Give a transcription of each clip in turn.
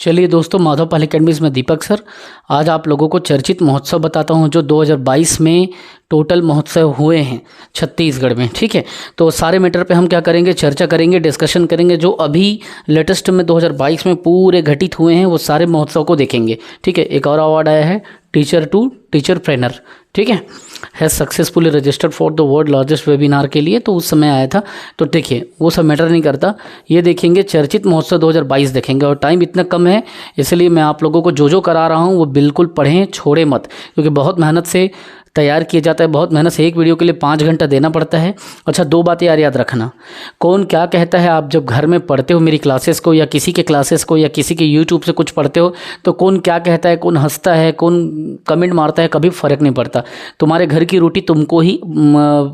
चलिए दोस्तों, माधव पाल अकेडमीज में दीपक सर। आज आप लोगों को चर्चित महोत्सव बताता हूं जो 2022 में टोटल महोत्सव हुए हैं छत्तीसगढ़ में। ठीक है, तो सारे मैटर पे हम क्या करेंगे, चर्चा करेंगे, डिस्कशन करेंगे। जो अभी लेटेस्ट में 2022 में पूरे घटित हुए हैं वो सारे महोत्सव को देखेंगे। ठीक है, एक और अवार्ड आया है टीचर टू टीचर ट्रेनर। ठीक है successfully registered for the world largest webinar के लिए, तो उस समय आया था। तो देखिए वो सब मैटर नहीं करता, ये देखेंगे चर्चित महोत्सव 2022 देखेंगे। और टाइम इतना कम है इसलिए मैं आप लोगों को जो करा रहा हूँ वो बिल्कुल पढ़ें, छोड़े मत, क्योंकि बहुत मेहनत से तैयार किया जाता है। बहुत मेहनत से एक वीडियो के लिए 5 घंटा देना पड़ता है। अच्छा, 2 बातें याद रखना। कौन क्या कहता है, आप जब घर में पढ़ते हो मेरी क्लासेस को या किसी के क्लासेस को या किसी के यूट्यूब से कुछ पढ़ते हो, तो कौन क्या कहता है, कौन हंसता है, कौन कमेंट मारता है, कभी फ़र्क नहीं पड़ता। तुम्हारे घर की रोटी तुमको ही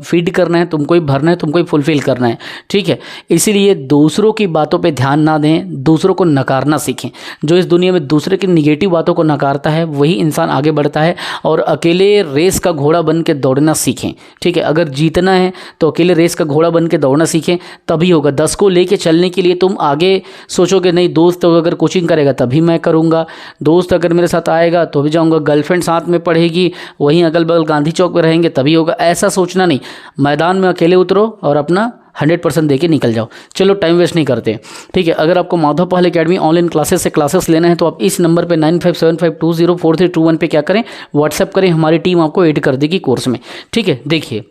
फीड करना है, तुमको ही भरना है, तुमको ही फुलफिल करना है। ठीक है, इसीलिए दूसरों की बातों पर ध्यान ना दें, दूसरों को नकारना सीखें। जो इस दुनिया में दूसरे की निगेटिव बातों को नकारता है वही इंसान आगे बढ़ता है। और अकेले रेस का घोड़ा बन के दौड़ना सीखें। ठीक है, अगर जीतना है तो अकेले रेस का घोड़ा बन के दौड़ना सीखें, तभी होगा। 10 को लेके चलने के लिए तुम आगे सोचोगे नहीं, दोस्त अगर कोचिंग करेगा तभी मैं करूँगा, दोस्त अगर मेरे साथ आएगा तो भी जाऊँगा, गर्लफ्रेंड साथ में पढ़ेगी, वहीं अगल बगल गांधी चौक में रहेंगे तभी होगा। ऐसा सोचना नहीं, मैदान में अकेले उतरो और अपना 100% दे के निकल जाओ। चलो टाइम वेस्ट नहीं करते। ठीक है, अगर आपको माधव पाल अकेडमी ऑनलाइन क्लासेस से क्लासेस लेना है तो आप इस नंबर पे 9575204321 पे क्या करें, व्हाट्सएप करें, हमारी टीम आपको ऐड कर देगी कोर्स में। ठीक है, देखिए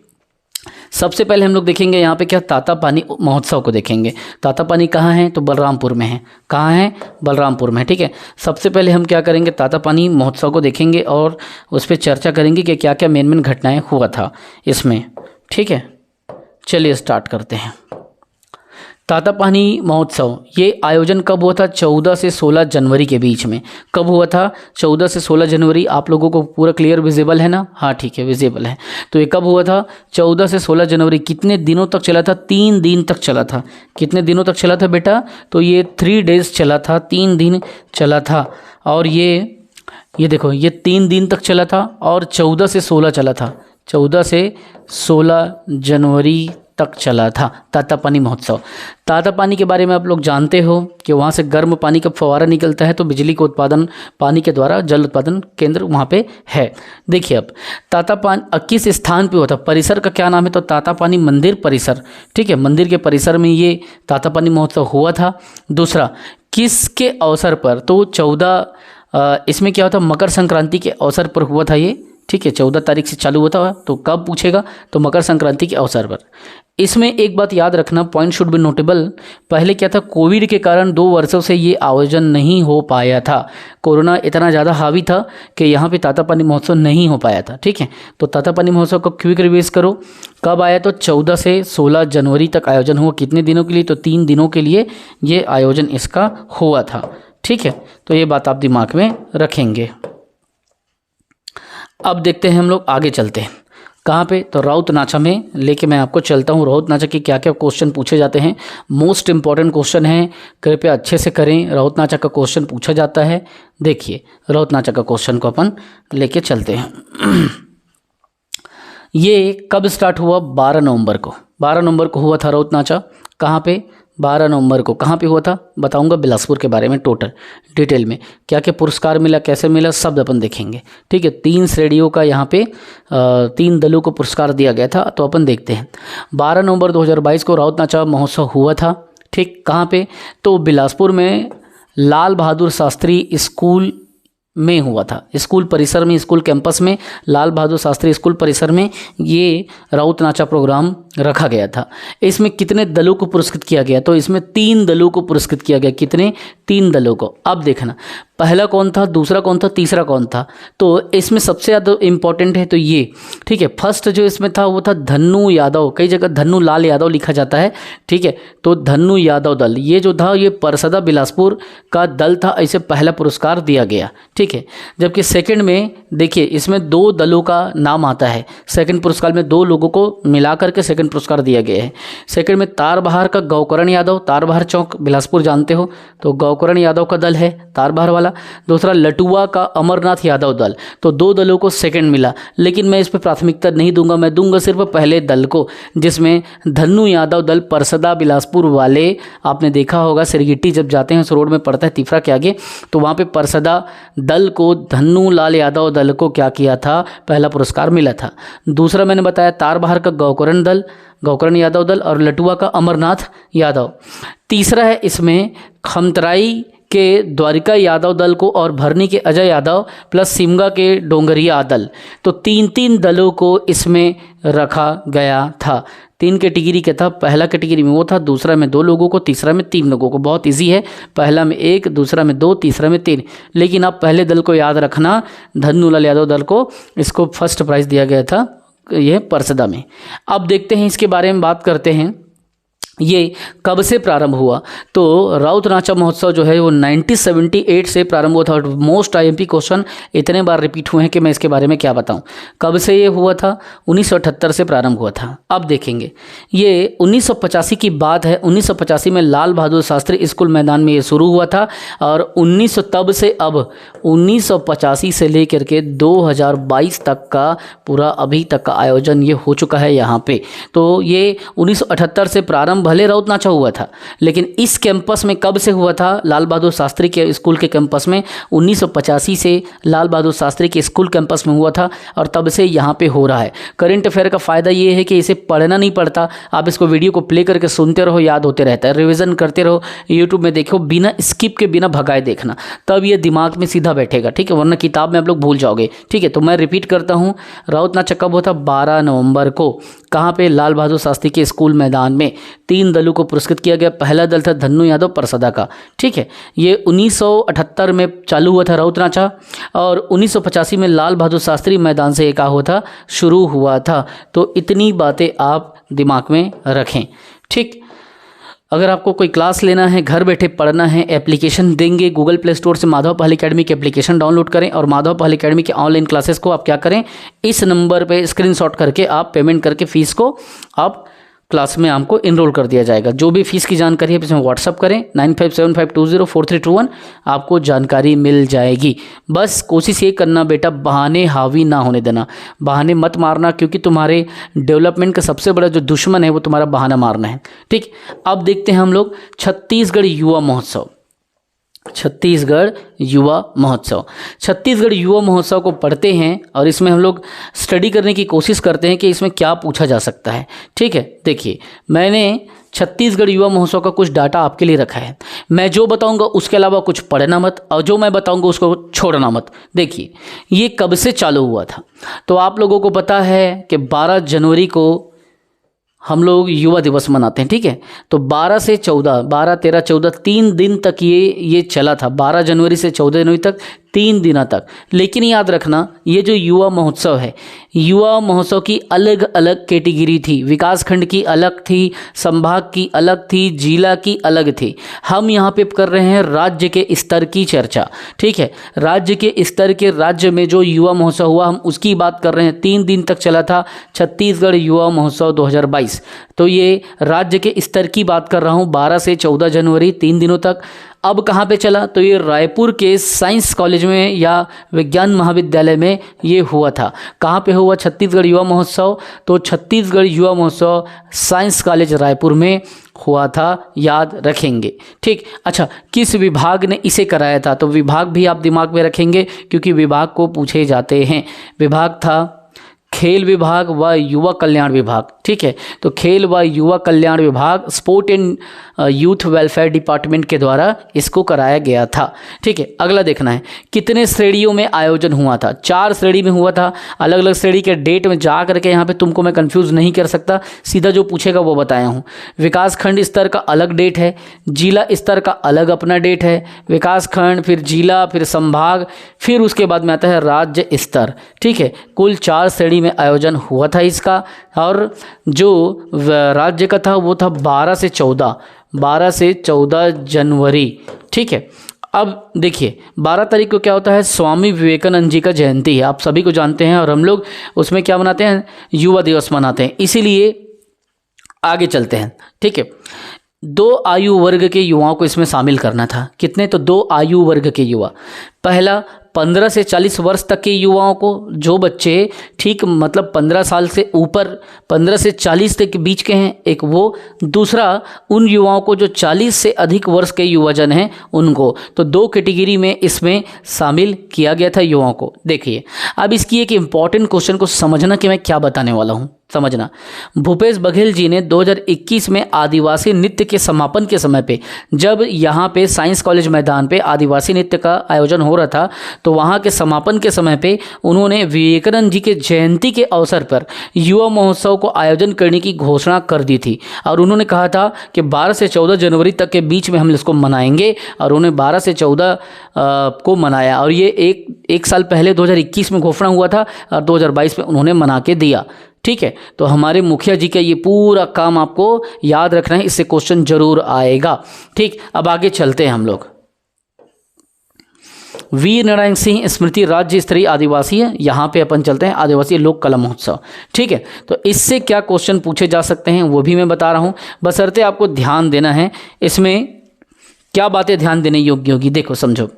सबसे पहले हम लोग देखेंगे यहाँ पे क्या, तातापानी महोत्सव को देखेंगे। तातापानी कहाँ है, तो बलरामपुर में है। कहाँ है, बलरामपुर में। ठीक है, सबसे पहले हम क्या करेंगे, तातापानी महोत्सव को देखेंगे और उस पर चर्चा करेंगे कि क्या क्या मेन घटनाएँ हुआ था इसमें। ठीक है, चलिए स्टार्ट करते हैं। तातापानी महोत्सव ये आयोजन कब हुआ था, 14 से 16 जनवरी के बीच में। कब हुआ था, 14 से 16 जनवरी। आप लोगों को पूरा क्लियर विजिबल है ना? हाँ ठीक है, विजिबल है। तो ये कब हुआ था, 14 से 16 जनवरी। कितने दिनों तक चला था, 3 दिन तक चला था। कितने दिनों तक चला था बेटा, तो ये 3 डेज चला था, 3 दिन चला था। और ये देखो, ये 3 दिन तक चला था और 14 से 16 चला था। 14 से 16 जनवरी तक चला था तातापानी महोत्सव। तातापानी के बारे में आप लोग जानते हो कि वहाँ से गर्म पानी का फव्वारा निकलता है, तो बिजली का उत्पादन पानी के द्वारा जल उत्पादन केंद्र वहाँ पे है। देखिए अब तातापानी किस स्थान पे हुआ था, परिसर का क्या नाम है, तो तातापानी मंदिर परिसर। ठीक है, मंदिर के परिसर में ये तातापानी महोत्सव हुआ था। दूसरा, किसके अवसर पर, तो 14 इसमें क्या होता, मकर संक्रांति के अवसर पर हुआ था ये। ठीक है, 14 तारीख से चालू होता है, तो कब पूछेगा, तो मकर संक्रांति के अवसर पर। इसमें एक बात याद रखना, पॉइंट शुड बी नोटेबल। पहले क्या था, कोविड के कारण 2 वर्षों से ये आयोजन नहीं हो पाया था। कोरोना इतना ज़्यादा हावी था कि यहाँ पे तातापानी महोत्सव नहीं हो पाया था। ठीक है, तो तातापानी महोत्सव को क्विक रिवाइज करो, कब आया, तो 14 से 16 जनवरी तक आयोजन हुआ। कितने दिनों के लिए, तो 3 दिनों के लिए ये आयोजन इसका हुआ था। ठीक है, तो ये बात आप दिमाग में रखेंगे। अब देखते हैं हम लोग आगे चलते हैं, कहाँ पे, तो राउतनाचा में लेके मैं आपको चलता हूँ। राउतनाचा के क्या क्या क्वेश्चन पूछे जाते हैं, मोस्ट इंपॉर्टेंट क्वेश्चन है, कृपया अच्छे से करें। राउतनाचा का क्वेश्चन पूछा जाता है। देखिए राउतनाचा का क्वेश्चन को अपन लेके चलते हैं। ये कब स्टार्ट हुआ, 12 नवंबर को। 12 नवंबर को हुआ था राउतनाचा। कहाँ पे, 12 नवंबर को। कहाँ पे हुआ था, बताऊंगा बिलासपुर के बारे में टोटल डिटेल में, क्या क्या पुरस्कार मिला, कैसे मिला, सब अपन देखेंगे। ठीक है, 3 श्रेणियों का यहाँ पे 3 दलों को पुरस्कार दिया गया था, तो अपन देखते हैं। 12 नवंबर 2022 को राउतनाचा महोत्सव हुआ था। ठीक, कहाँ पे, तो बिलासपुर में लाल बहादुर शास्त्री स्कूल में हुआ था। स्कूल परिसर में, स्कूल कैंपस में, लाल बहादुर शास्त्री स्कूल परिसर में ये राउतनाचा प्रोग्राम रखा गया था। इसमें कितने दलों को पुरस्कृत किया गया, तो इसमें 3 दलों को पुरस्कृत किया गया। कितने, 3 दलों को। अब देखना पहला कौन था, दूसरा कौन था, तीसरा कौन था, तो इसमें सबसे ज़्यादा इम्पॉर्टेंट है तो ये। ठीक है, फर्स्ट जो इसमें था वो था धन्नू यादव, कई जगह धन्नू लाल यादव लिखा जाता है। ठीक है, तो धन्नू यादव दल ये जो था ये परसदा बिलासपुर का दल था, इसे पहला पुरस्कार दिया गया। ठीक है, जबकि सेकंड में देखिए इसमें 2 दलों का नाम आता है। सेकंड पुरस्कार में 2 लोगों को मिला करके सेकंड पुरस्कार दिया गया है। सेकंड में तारबहार का गौकरण यादव, तारबहार चौक बिलासपुर जानते हो, तो गौकरण यादव का दल है तारबहार वाला वाला, दूसरा लटुआ का अमरनाथ यादव दल, तो 2 दलों को सेकंड मिला। लेकिन मैं इस पर प्राथमिकता नहीं दूंगा, मैं दूंगा सिर्फ पहले दल को, जिसमें धन्नू यादव दल परसदा बिलासपुर वाले, आपने देखा होगा सिरगिट्टी जब जाते हैं उस रोड में पड़ता है तिफरा के आगे, तो वहाँ पे परसदा दल को धन्नू लाल यादव दल को क्या किया था, पहला पुरस्कार मिला था। दूसरा मैंने बताया तारबहार का गौकरण यादव दल और लटुआ का अमरनाथ यादव। तीसरा है इसमें खमतराई के द्वारिका यादव दल को और भरनी के अजय यादव प्लस सिमगा के डोंगरिया दल, तो 3-3 दलों को इसमें रखा गया था। 3 कैटेगरी का था, पहला कैटेगरी में वो था, दूसरा में 2 लोगों को, तीसरा में 3 लोगों को। बहुत इजी है, पहला में 1, दूसरा में 2, तीसरा में 3। लेकिन आप पहले दल को याद रखना, धन्नू लाल यादव दल को इसको फर्स्ट प्राइज़ दिया गया था ये परसदा में। अब देखते हैं इसके बारे में बात करते हैं, ये कब से प्रारंभ हुआ। तो राउत नाचा महोत्सव जो है वो 1978 से प्रारंभ हुआ था। और मोस्ट आईएमपी क्वेश्चन इतने बार रिपीट हुए हैं कि मैं इसके बारे में क्या बताऊं। कब से ये हुआ था? 1978 से प्रारंभ हुआ था। अब देखेंगे ये 1985 की बात है। 1985 में लाल बहादुर शास्त्री स्कूल मैदान में ये शुरू हुआ था और 1900 तब से अब 1985 से लेकर के 2022 तक का पूरा अभी तक का आयोजन ये हो चुका है यहाँ पे। तो ये 1978 से प्रारंभ भले राउत नाचा हुआ था, लेकिन इस कैंपस में कब से हुआ था? लाल बहादुर शास्त्री के स्कूल के कैंपस में 1985 से लाल बहादुर शास्त्री के स्कूल कैंपस में हुआ था और तब से यहाँ पे हो रहा है। करंट अफेयर का फ़ायदा ये है कि इसे पढ़ना नहीं पड़ता, आप इसको वीडियो को प्ले करके सुनते रहो, याद होते रहता है, रिविज़न करते रहो, यूट्यूब में देखो, बिना स्किप के बिना भगाए देखना, तब ये दिमाग में सीधा बैठेगा, ठीक है, वरना किताब में आप लोग भूल जाओगे, ठीक है। तो मैं रिपीट करता हूँ, राउत नाचा कब हुआ था? 12 नवंबर को। कहाँ पे? लाल बहादुर शास्त्री के स्कूल मैदान में। 3 दलों को पुरस्कृत किया गया। पहला दल था धन्नू यादव परसदा का, ठीक है। ये 1978 में चालू हुआ था राउत नाचा और 1985 में लाल बहादुर शास्त्री मैदान से क्या हुआ था? शुरू हुआ था। तो इतनी बातें आप दिमाग में रखें, ठीक। अगर आपको कोई क्लास लेना है, घर बैठे पढ़ना है, एप्लीकेशन देंगे गूगल प्ले स्टोर से, माधव पहल एकेडमी की एप्लीकेशन डाउनलोड करें और माधव पहल एकेडमी के ऑनलाइन क्लासेस को आप क्या करें, इस नंबर पे स्क्रीनशॉट करके आप पेमेंट करके फ़ीस को आप क्लास में आपको इनरोल कर दिया जाएगा। जो भी फीस की जानकारी है इसमें व्हाट्सअप करें 9575204321, आपको जानकारी मिल जाएगी। बस कोशिश ये करना बेटा, बहाने हावी ना होने देना, बहाने मत मारना, क्योंकि तुम्हारे डेवलपमेंट का सबसे बड़ा जो दुश्मन है वो तुम्हारा बहाना मारना है, ठीक। अब देखते हैं हम लोग छत्तीसगढ़ युवा महोत्सव। छत्तीसगढ़ युवा महोत्सव, छत्तीसगढ़ युवा महोत्सव को पढ़ते हैं और इसमें हम लोग स्टडी करने की कोशिश करते हैं कि इसमें क्या पूछा जा सकता है, ठीक है। देखिए, मैंने छत्तीसगढ़ युवा महोत्सव का कुछ डाटा आपके लिए रखा है। मैं जो बताऊंगा उसके अलावा कुछ पढ़ना मत, और जो मैं बताऊंगा उसको छोड़ना मत। देखिए, ये कब से चालू हुआ था, तो आप लोगों को पता है कि 12 जनवरी को हम लोग युवा दिवस मनाते हैं, ठीक है। तो 12 से 14, 12, 13, 14 3 दिन तक ये चला था। 12 जनवरी से 14 जनवरी तक 3 दिनों तक। लेकिन याद रखना, ये जो युवा महोत्सव है, युवा महोत्सव की अलग अलग कैटेगरी थी। विकास खंड की अलग थी, संभाग की अलग थी, जिला की अलग थी। हम यहाँ पे कर रहे हैं राज्य के स्तर की चर्चा, ठीक है। राज्य के स्तर के, राज्य में जो युवा महोत्सव हुआ हम उसकी बात कर रहे हैं। 3 दिन तक चला था छत्तीसगढ़ युवा महोत्सव 2022। तो ये राज्य के स्तर की बात कर रहा हूँ, 12 से 14 जनवरी 3 दिनों तक। अब कहाँ पे चला? तो ये रायपुर के साइंस कॉलेज में या विज्ञान महाविद्यालय में ये हुआ था। कहाँ पे हुआ छत्तीसगढ़ युवा महोत्सव? तो छत्तीसगढ़ युवा महोत्सव साइंस कॉलेज रायपुर में हुआ था, याद रखेंगे, ठीक। अच्छा, किस विभाग ने इसे कराया था? तो विभाग भी आप दिमाग में रखेंगे क्योंकि विभाग को पूछे जाते हैं। विभाग था खेल विभाग व युवा कल्याण विभाग, ठीक है। तो खेल व युवा कल्याण विभाग, sport and youth welfare department के द्वारा इसको कराया गया था, ठीक है। अगला देखना है कितने श्रेणियों में आयोजन हुआ था। 4 श्रेणी में हुआ था। अलग अलग श्रेणी के डेट में जा करके यहाँ पे तुमको मैं कंफ्यूज नहीं कर सकता, सीधा जो पूछेगा वो बताया हूँ। विकास खंड स्तर का अलग डेट है, जिला स्तर का अलग अपना डेट है, विकास खंड, फिर जिला, फिर संभाग, फिर उसके बाद में आता है राज्य स्तर, ठीक है। कुल 4 श्रेणी में आयोजन हुआ था इसका। और जो राज्य का था वो था 12 से 14 जनवरी, ठीक है। अब देखिए 12 तारीख को क्या होता है? स्वामी विवेकानंद जी का जयंती है, आप सभी को जानते हैं। और हम लोग उसमें क्या मनाते हैं? युवा दिवस मनाते हैं। इसीलिए आगे चलते हैं, ठीक है। दो आयु वर्ग के युवाओं को इसमें शामिल करना था। कितने? तो दो आयु वर्ग के युवा। पहला 15 से 40 वर्ष तक के युवाओं को, जो बच्चे ठीक मतलब 15 साल से ऊपर 15 से 40 तक के बीच के हैं, एक वो। दूसरा उन युवाओं को जो 40 से अधिक वर्ष के युवाजन हैं उनको। तो दो कैटेगरी में इसमें शामिल किया गया था युवाओं को। देखिए अब इसकी एक इम्पॉर्टेंट क्वेश्चन को समझना कि मैं क्या बताने वाला हूँ, समझना। भूपेश बघेल जी ने 2021 में आदिवासी नृत्य के समापन के समय पे, जब यहाँ पे साइंस कॉलेज मैदान पे आदिवासी नृत्य का आयोजन हो रहा था, तो वहाँ के समापन के समय पे उन्होंने विवेकानंद जी के जयंती के अवसर पर युवा महोत्सव को आयोजन करने की घोषणा कर दी थी। और उन्होंने कहा था कि 12 से 14 जनवरी तक के बीच में हम इसको मनाएंगे, और उन्हें 12 से 14 को मनाया। और ये एक साल पहले 2021 में घोषणा हुआ था और 2022 में उन्होंने मना के दिया। ठीक है, तो हमारे मुखिया जी का ये पूरा काम आपको याद रखना है, इससे क्वेश्चन जरूर आएगा। ठीक, अब आगे चलते हैं हम लोग। वीर नारायण सिंह स्मृति राज्य स्तरीय आदिवासी है, यहाँ पे अपन चलते हैं आदिवासी लोक कला महोत्सव। ठीक है, तो इससे क्या क्वेश्चन पूछे जा सकते हैं वो भी मैं बता रहा हूँ, बशर्ते आपको ध्यान देना है। इसमें क्या बातें ध्यान देने योग्य होगी, देखो समझो।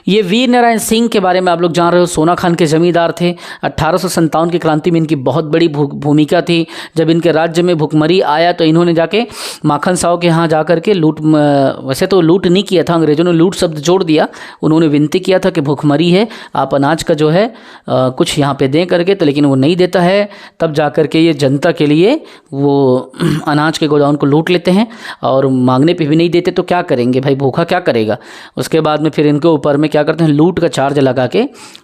ये वीर नारायण सिंह के बारे में आप लोग जान रहे हो, सोना खान के जमींदार थे। 1857 की क्रांति में इनकी बहुत बड़ी भूमिका थी। जब इनके राज्य में भुखमरी आया तो इन्होंने जाके माखन साहू के यहाँ जा करके वैसे तो लूट नहीं किया था, अंग्रेजों ने लूट शब्द जोड़ दिया। उन्होंने विनती किया था कि भुखमरी है, आप अनाज का जो है कुछ यहाँ पे दें करके, तो लेकिन वो नहीं देता है। तब जा करके ये जनता के लिए वो अनाज के गोदाम को लूट लेते हैं, और मांगने पर भी नहीं देते तो क्या करेंगे भाई, भूखा क्या करेगा। उसके बाद में फिर इनके ऊपर में क्या करते हैं, लूट का चार्ज लगा के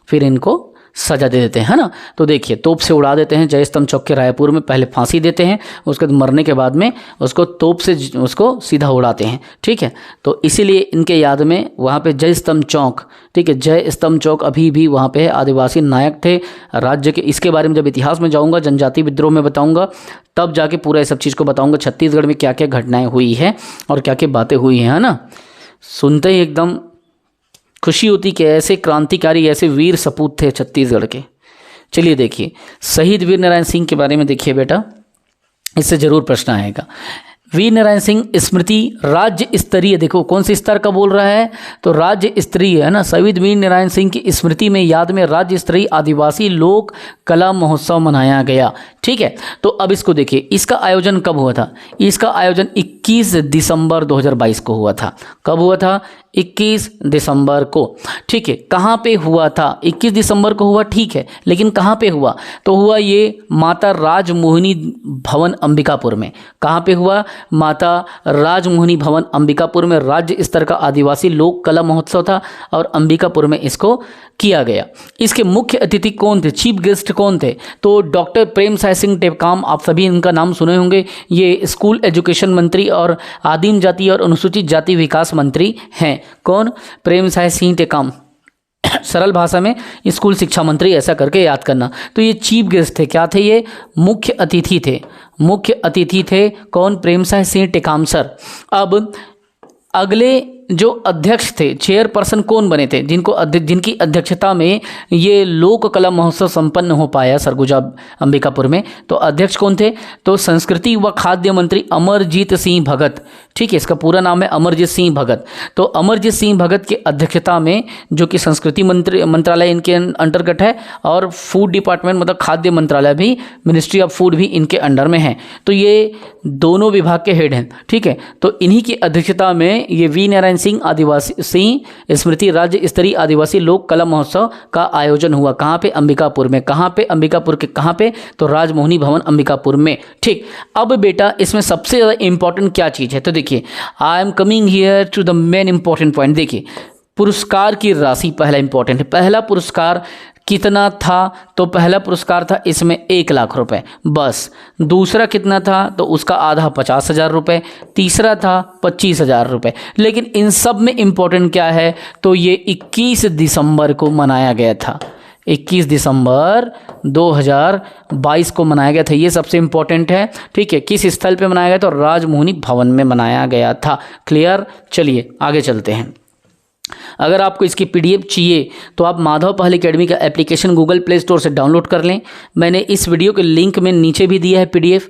फिर इनको सजा दे देते हैं, है ना। तो देखिए तोप से उड़ा देते हैं। जय स्तंभ चौक के रायपुर में पहले फांसी देते हैं, उसके बाद मरने के बाद में उसको तोप से उसको सीधा उड़ाते हैं। ठीक है, तो इसीलिए इनके याद में वहाँ पे जय स्तंभ चौक, ठीक है, जय स्तंभ चौक अभी भी वहाँ पे है। आदिवासी नायक थे राज्य के। इसके बारे में जब इतिहास में जाऊँगा, जनजाति विद्रोह में बताऊँगा, तब जाके पूरा इस सब चीज़ को बताऊँगा, छत्तीसगढ़ में क्या क्या घटनाएँ हुई है और क्या क्या बातें हुई हैं, है ना। सुनते ही एकदम खुशी होती कि ऐसे क्रांतिकारी, ऐसे वीर सपूत थे छत्तीसगढ़ के। चलिए देखिए, शहीद वीर नारायण सिंह के बारे में देखिए बेटा, इससे जरूर प्रश्न आएगा। वीर नारायण सिंह स्मृति राज्य स्तरीय, देखो कौन से स्तर का बोल रहा है, तो राज्य स्तरीय है ना। शहीद वीर नारायण सिंह की स्मृति में याद में राज्य स्तरीय आदिवासी लोक कला महोत्सव मनाया गया। ठीक है, तो अब इसको देखिए, इसका आयोजन कब हुआ था। इसका आयोजन 21 दिसंबर 2022 को हुआ था। कब हुआ था? 21 दिसंबर को। ठीक है, कहाँ पे हुआ था? 21 दिसंबर को हुआ, ठीक है, लेकिन कहाँ पे हुआ? तो हुआ ये माता राजमोहिनी भवन अंबिकापुर में। कहाँ पे हुआ? माता राजमोहिनी भवन अंबिकापुर में राज्य स्तर का आदिवासी लोक कला महोत्सव था, और अंबिकापुर में इसको किया गया। इसके मुख्य अतिथि कौन थे, चीफ गेस्ट कौन थे? तो डॉक्टर प्रेम साय सिंह टेकाम, आप सभी इनका नाम सुने होंगे। ये स्कूल एजुकेशन मंत्री और आदिम जाति और अनुसूचित जाति विकास मंत्री हैं। कौन? प्रेम साय सिंह टेकाम। सरल भाषा में स्कूल शिक्षा मंत्री, ऐसा करके याद करना। तो ये चीफ गेस्ट थे, क्या थे? ये मुख्य अतिथि थे। मुख्य अतिथि थे कौन? प्रेम साय सिंह टेकाम सर। अब अगले जो अध्यक्ष थे, चेयरपर्सन कौन बने थे, जिनकी अध्यक्षता में ये लोक कला महोत्सव संपन्न हो पाया सरगुजा अंबिकापुर में? तो अध्यक्ष कौन थे? तो संस्कृति व खाद्य मंत्री अमरजीत सिंह भगत। ठीक है, इसका पूरा नाम है अमरजीत सिंह भगत। तो अमरजीत सिंह भगत की अध्यक्षता में, जो कि संस्कृति मंत्रालय इनके अंतर्गत है, और फूड डिपार्टमेंट मतलब खाद्य मंत्रालय भी, मिनिस्ट्री ऑफ फूड भी इनके अंडर में है। तो ये दोनों विभाग के हेड हैं। ठीक है, तो इन्हीं की अध्यक्षता में ये वीर नारायण सिंह आदिवासी सिंह स्मृति राज्य स्तरीय आदिवासी लोक कला महोत्सव का आयोजन हुआ। कहाँ पे? अंबिकापुर में। कहाँ पे? अंबिकापुर के कहाँ पे? तो राजमोहिनी भवन अंबिकापुर में। ठीक, अब बेटा इसमें सबसे ज़्यादा इंपॉर्टेंट क्या चीज़ है, तो देखिए, I am coming here to the main important point. देखिए, पुरस्कार की राशि पहला इंपॉर्टेंट है। पहला पुरस्कार कितना था? तो पहला पुरस्कार था इसमें 1 लाख रुपए बस। दूसरा कितना था? तो उसका आधा 50,000 रुपये। तीसरा था 25,000 रुपये। लेकिन इन सब में इम्पोर्टेंट क्या है? तो ये 21 दिसंबर को मनाया गया था। 21 दिसंबर 2022 को मनाया गया था, ये सबसे इम्पोर्टेंट है। ठीक है, किस स्थल पे मनाया गया? तो राजमोहिनी भवन में मनाया गया था। क्लियर? चलिए आगे चलते हैं। अगर आपको इसकी पीडीएफ चाहिए तो आप माधव पहल एकेडमी का एप्लीकेशन गूगल प्ले स्टोर से डाउनलोड कर लें। मैंने इस वीडियो के लिंक में नीचे भी दिया है, पीडीएफ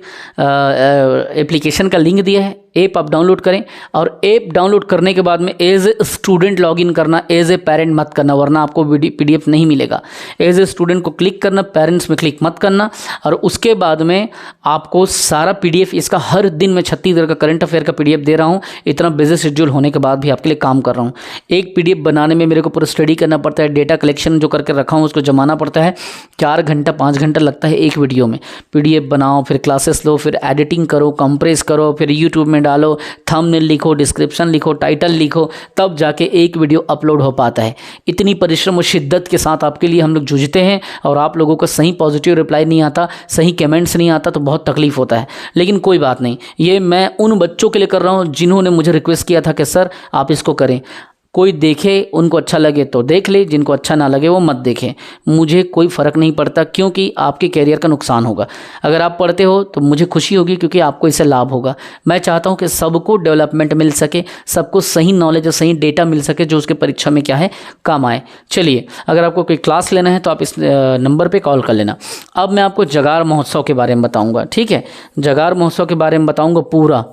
एप्लीकेशन का लिंक दिया है। ऐप आप डाउनलोड करें और ऐप डाउनलोड करने के बाद में एज ए स्टूडेंट लॉगिन करना, एज ए पेरेंट मत करना, वरना आपको पीडीएफ नहीं मिलेगा। एज ए स्टूडेंट को क्लिक करना, पेरेंट्स में क्लिक मत करना, और उसके बाद में आपको सारा पीडीएफ इसका हर दिन मैं छत्तीसगढ़ का करंट अफेयर का पीडीएफ दे रहा हूँ। इतना बिजी शेड्यूल होने के बाद भी आपके लिए काम कर रहा हूँ। एक पीडीएफ बनाने में मेरे को पूरा स्टडी करना पड़ता है, डेटा कलेक्शन जो करके रखा हूँ उसको जमाना पड़ता है। 4 घंटा 5 घंटा लगता है एक वीडियो में। पीडीएफ बनाओ, फिर क्लासेस लो, फिर एडिटिंग करो, कंप्रेस करो, फिर यूट्यूब में डालो, थंबनेल लिखो, डिस्क्रिप्शन लिखो, टाइटल लिखो, तब जाके एक वीडियो अपलोड हो पाता है। इतनी परिश्रम और शिद्दत के साथ आपके लिए हम लोग जूझते हैं, और आप लोगों का सही पॉजिटिव रिप्लाई नहीं आता, सही कमेंट्स नहीं आता, तो बहुत तकलीफ होता है। लेकिन कोई बात नहीं, ये मैं उन बच्चों के लिए कर रहा हूँ जिन्होंने मुझे रिक्वेस्ट किया था कि सर आप इसको करें। कोई देखे, उनको अच्छा लगे तो देख ले, जिनको अच्छा ना लगे वो मत देखें। मुझे कोई फ़र्क नहीं पड़ता, क्योंकि आपके कैरियर का नुकसान होगा। अगर आप पढ़ते हो तो मुझे खुशी होगी, क्योंकि आपको इससे लाभ होगा। मैं चाहता हूं कि सबको डेवलपमेंट मिल सके, सबको सही नॉलेज और सही डेटा मिल सके जो उसके परीक्षा में क्या है काम आए। चलिए, अगर आपको कोई क्लास लेना है तो आप इस नंबर पर कॉल कर लेना। अब मैं आपको जगार महोत्सव के बारे में बताऊँगा, ठीक है। जगार महोत्सव के बारे में बताऊँगा पूरा।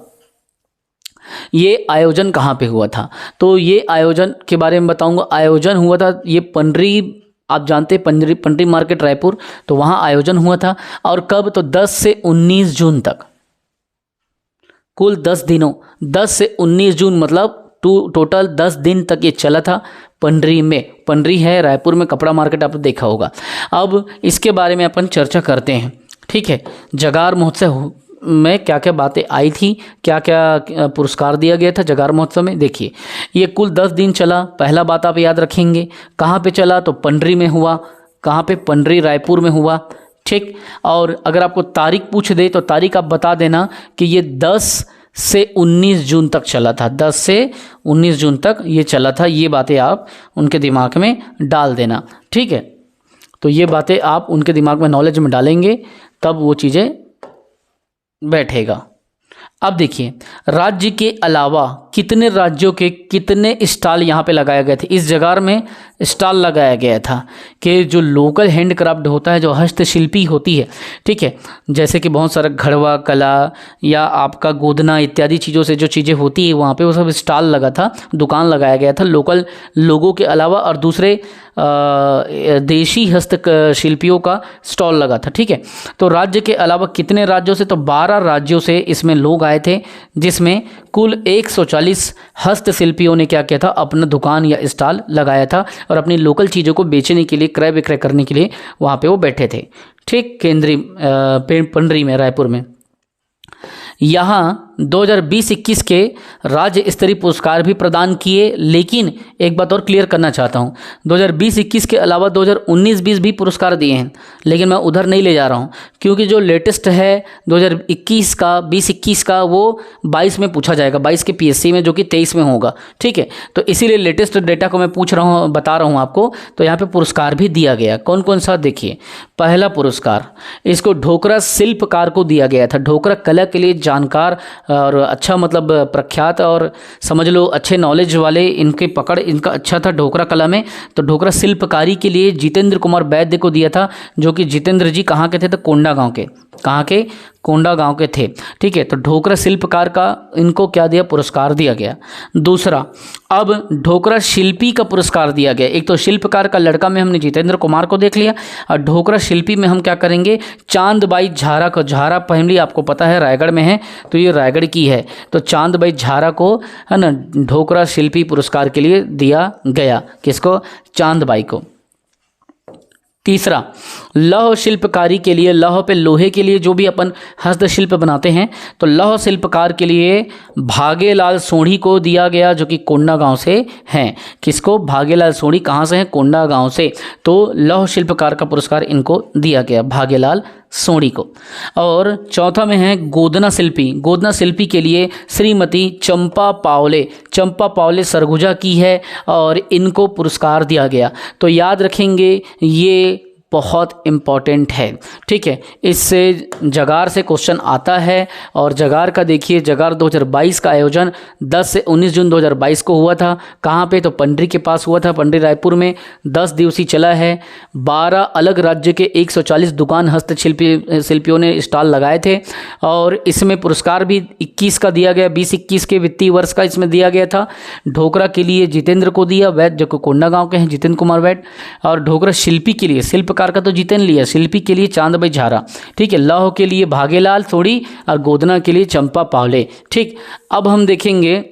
ये आयोजन कहाँ पे हुआ था, तो ये आयोजन के बारे में बताऊंगा। आयोजन हुआ था ये पंडरी, आप जानते हैं पंडरी मार्केट रायपुर, तो वहाँ आयोजन हुआ था। और कब, तो 10 से 19 जून तक, कुल 10 दिनों, 10 से 19 जून मतलब टोटल 10 दिन तक ये चला था पंडरी में। पंडरी है रायपुर में, कपड़ा मार्केट आपने देखा होगा। अब इसके बारे में अपन चर्चा करते हैं, ठीक है। जगार महोत्सव में क्या क्या बातें आई थी, क्या क्या पुरस्कार दिया गया था जगार महोत्सव में, देखिए। ये कुल 10 दिन चला। पहला बात आप याद रखेंगे, कहाँ पे चला, तो पंडरी में हुआ। कहाँ पे, पंडरी रायपुर में हुआ, ठीक। और अगर आपको तारीख पूछ दे तो तारीख आप बता देना कि ये 10 से 19 जून तक चला था। 10 से 19 जून तक ये चला था। ये बातें आप उनके दिमाग में डाल देना, ठीक है। तो ये बातें आप उनके दिमाग में, नॉलेज में डालेंगे, तब वो चीज़ें बैठेगा। अब देखिए, राज्य के अलावा कितने राज्यों के कितने स्टॉल यहाँ पे लगाए गए थे। इस जगार में स्टॉल लगाया गया था कि जो लोकल हैंडक्राफ्ट होता है, जो हस्तशिल्पी होती है, ठीक है, जैसे कि बहुत सारा घड़वा कला या आपका गोदना इत्यादि चीज़ों से जो चीज़ें होती है, वहाँ पे वो सब स्टॉल लगा था, दुकान लगाया गया था लोकल लोगों के अलावा, और दूसरे देशी हस्तशिल्पियों का स्टॉल लगा था, ठीक है। तो राज्य के अलावा कितने राज्यों से, तो 12 राज्यों से इसमें लोग आए थे, जिसमें कुल 140 हस्तशिल्पियों ने क्या किया था, अपना दुकान या स्टॉल लगाया था, और अपनी लोकल चीज़ों को बेचने के लिए, क्रय विक्रय करने के लिए वहाँ पे वो बैठे थे, ठीक। केंद्रीय पंडरी में, रायपुर में। यहाँ 2020-21 के राज्य स्तरीय पुरस्कार भी प्रदान किए। लेकिन एक बात और क्लियर करना चाहता हूँ, 2020-21 के अलावा 2019-20 भी पुरस्कार दिए हैं, लेकिन मैं उधर नहीं ले जा रहा हूँ, क्योंकि जो लेटेस्ट है 2021 का, 20-21 का, वो 22 में पूछा जाएगा, 22 के पीएससी में, जो कि 23 में होगा, ठीक है। तो इसीलिए लेटेस्ट डेटा को मैं बता रहा हूँ आपको। तो यहाँ पर पुरस्कार भी दिया गया, कौन कौन सा, देखिए। पहला पुरस्कार इसको ढोकरा शिल्पकार को दिया गया था। ढोकरा कला के लिए जानकार और अच्छा, मतलब प्रख्यात, और समझ लो अच्छे नॉलेज वाले, इनके पकड़ इनका अच्छा था ढोकरा कला में। तो ढोकरा शिल्पकारी के लिए जितेंद्र कुमार वैद्य को दिया था, जो कि जितेंद्र जी कहाँ के थे, तो कोंडा गांव के, कहाँ के, कोंडा गांव के थे, ठीक है। तो ढोकरा शिल्पकार का इनको क्या दिया, पुरस्कार दिया गया। दूसरा, अब ढोकरा शिल्पी का पुरस्कार दिया गया। एक तो शिल्पकार का लड़का में हमने जितेंद्र कुमार को देख लिया, और ढोकरा शिल्पी में हम क्या करेंगे, चांदबाई झारा को। झारा फैमिली आपको पता है रायगढ़ में है, तो ये रायगढ़ की है। तो चांदबाई झारा को, है ना, ढोकरा शिल्पी पुरस्कार के लिए दिया गया। किसको, चांदबाई को। तीसरा, लौह शिल्पकारी के लिए, लौह पे लोहे के लिए जो भी अपन हस्तशिल्प बनाते हैं, तो लौह शिल्पकार के लिए भागेलाल सोढ़ी को दिया गया, जो कि कोंडा गांव से हैं। किसको, भागेलाल सोढ़ी कहाँ से हैं, कोंडा गांव से। तो लौह शिल्पकार का पुरस्कार इनको दिया गया, भागेलाल सोढ़ी को। और चौथा में है गोदना शिल्पी। गोदना शिल्पी के लिए श्रीमती चंपा पावले, चंपा पावले सरगुजा की है, और इनको पुरस्कार दिया गया। तो याद रखेंगे, ये बहुत इम्पॉर्टेंट है। ठीक है, इससे जगार से क्वेश्चन आता है। और जगार का देखिए, जगार 2022 का आयोजन 10 से 19 जून 2022 को हुआ था। कहाँ पे? तो पंडरी के पास हुआ था, पंडरी रायपुर में। 10 दिवसीय चला है। 12 अलग राज्य के 140 दुकान शिल्पियों ने स्टॉल लगाए थे। और इसमें पुरस्कार भी 21 का दिया गया, 20-21 के वित्तीय वर्ष का इसमें दिया गया था। ढोकरा के लिए जितेंद्र को दिया, वैद जो कोंडागांव के हैं, जितेंद्र कुमार वैद। और ढोकरा शिल्पी के लिए, शिल्पकार का तो जितेंद्र लिया, शिल्पी के लिए चांद भाई झारा। ठीक है, लौह के लिए भागेलाल सोड़ी और गोदना के लिए चंपा पावले। ठीक, अब हम देखेंगे